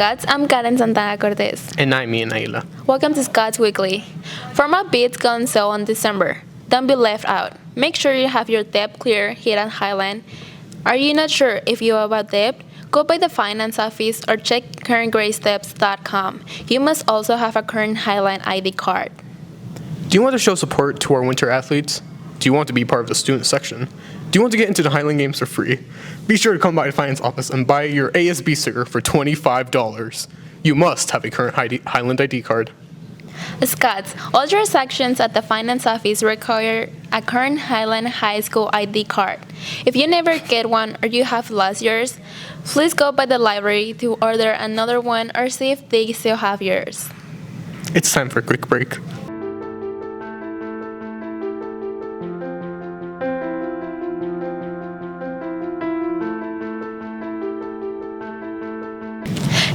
Scots. I'm Karen Santana Cortez. And I'm Ian Aguila. Welcome to Scots Weekly. Format bids go on sale in December. Don't be left out. Make sure you have your debt clear here at Highland. Are you not sure if you owe about debt? Go by the finance office or check currentgradesteps.com. You must also have a current Highland ID card. Do you want to show support to our winter athletes? Do you want to be part of the student section? Do you want to get into the Highland Games for free? Be sure to come by the finance office and buy your ASB sticker for $25. You must have a current Highland ID card. Scots, all transactions at the finance office require a current Highland High School ID card. If you never get one or you have lost yours, please go by the library to order another one or see if they still have yours. It's time for a quick break.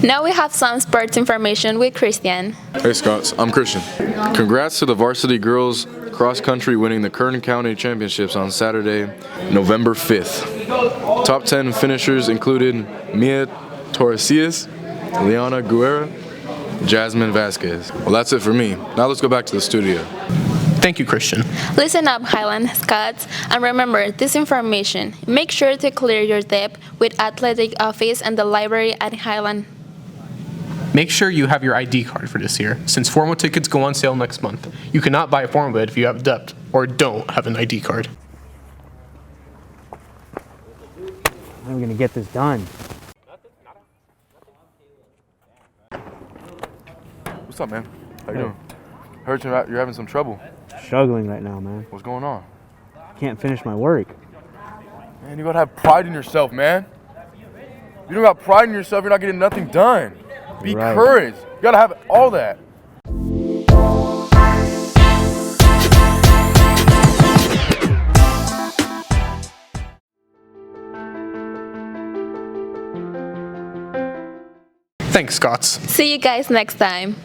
Now we have some sports information with Christian. Hey Scots, I'm Christian. Congrats to the varsity girls cross country winning the Kern County Championships on Saturday, November 5th. Top 10 finishers included Mia Torresillas, Liana Guerra, Jasmine Vasquez. Well, that's it for me. Now let's go back to the studio. Thank you, Christian. Listen up, Highland Scots, and remember this information. Make sure to clear your debt with athletic office and the library at Highland. Make sure you have your ID card for this year, since formal tickets go on sale next month. You cannot buy a formal bid if you have debt or don't have an ID card. When are we going to get this done? What's up, man? How you doing? Heard you're having some trouble. Struggling right now, man. What's going on? Can't finish my work. Man, you gotta have pride in yourself, man. If you don't got pride in yourself, you're not getting nothing done. Be Right. courage. You gotta have all that. Thanks, Scots. See you guys next time.